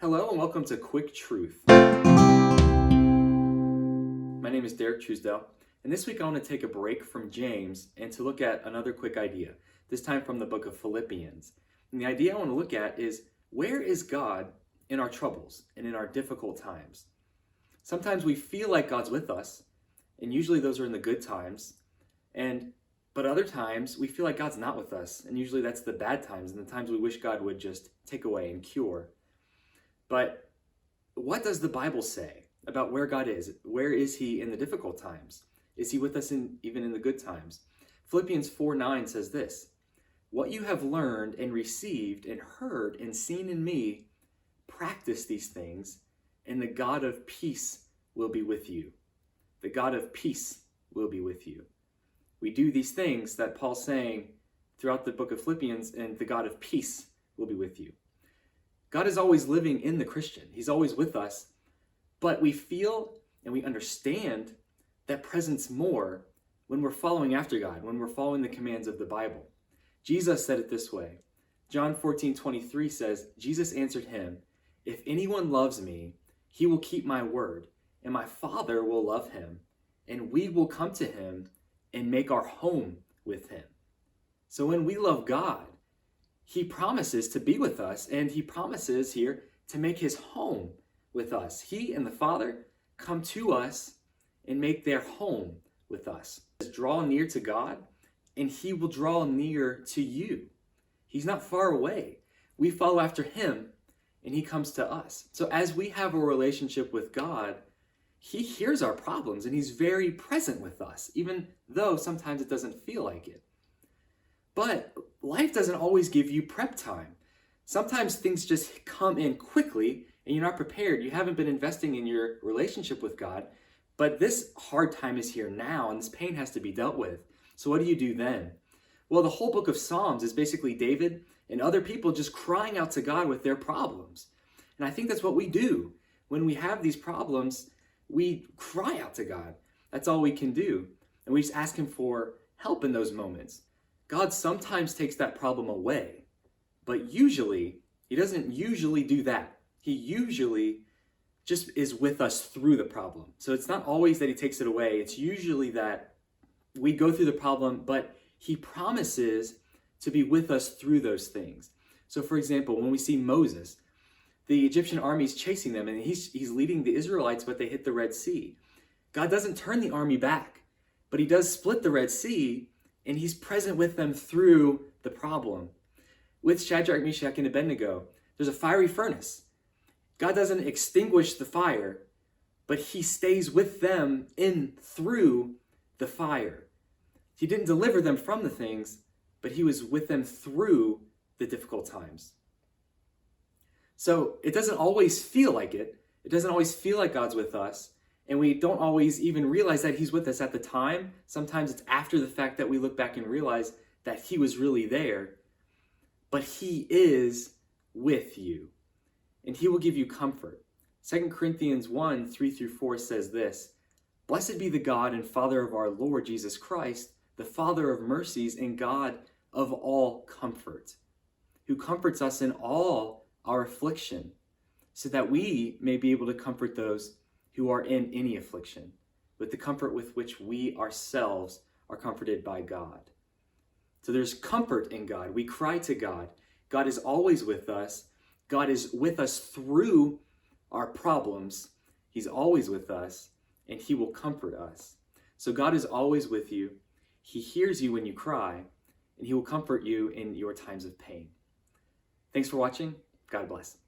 Hello and welcome to Quick Truth. My name is Derek Truesdale, and this week I want to take a break from James and to look at another quick idea, this time from the book of Philippians. And the idea I want to look at is, where is God in our troubles and in our difficult times? Sometimes we feel like God's with us, and usually those are in the good times, but other times we feel like God's not with us, and usually that's the bad times and the times we wish God would just take away and cure. But what does the Bible say about where God is? Where is he in the difficult times? Is he with us even in the good times? Philippians 4:9 says this: "What you have learned and received and heard and seen in me, practice these things, and the God of peace will be with you." The God of peace will be with you. We do these things that Paul's saying throughout the book of Philippians, and the God of peace will be with you. God is always living in the Christian. He's always with us, but we feel and we understand that presence more when we're following after God, when we're following the commands of the Bible. Jesus said it this way. John 14:23 says, "Jesus answered him, 'If anyone loves me, he will keep my word, and my Father will love him, and we will come to him and make our home with him.'" So when we love God, he promises to be with us, and he promises here to make his home with us. He and the Father come to us and make their home with us. Draw near to God, and he will draw near to you. He's not far away. We follow after him, and he comes to us. So as we have a relationship with God, he hears our problems, and he's very present with us, even though sometimes it doesn't feel like it. But life doesn't always give you prep time. Sometimes things just come in quickly and you're not prepared. You haven't been investing in your relationship with God, but this hard time is here now and this pain has to be dealt with. So what do you do then? Well, the whole book of Psalms is basically David and other people just crying out to God with their problems. And I think that's what we do. When we have these problems, we cry out to God. That's all we can do. And we just ask him for help in those moments. God sometimes takes that problem away, but usually, he doesn't usually do that. He usually just is with us through the problem. So it's not always that he takes it away. It's usually that we go through the problem, but he promises to be with us through those things. So for example, when we see Moses, the Egyptian army is chasing them, and he's leading the Israelites, but they hit the Red Sea. God doesn't turn the army back, but he does split the Red Sea, and he's present with them through the problem. With Shadrach, Meshach, and Abednego, there's a fiery furnace. God doesn't extinguish the fire, but he stays with them through the fire. He didn't deliver them from the things, but he was with them through the difficult times. So it doesn't always feel like it. It doesn't always feel like God's with us. And we don't always even realize that he's with us at the time. Sometimes it's after the fact that we look back and realize that he was really there. But he is with you, and he will give you comfort. 2 Corinthians 1:3-4 says this: "Blessed be the God and Father of our Lord Jesus Christ, the Father of mercies and God of all comfort, who comforts us in all our affliction, so that we may be able to comfort those who are in any affliction, with the comfort with which we ourselves are comforted by God." So there's comfort in God. We cry to God. God is always with us. God is with us through our problems. He's always with us, and he will comfort us. So God is always with you. He hears you when you cry, and he will comfort you in your times of pain. Thanks for watching. God bless.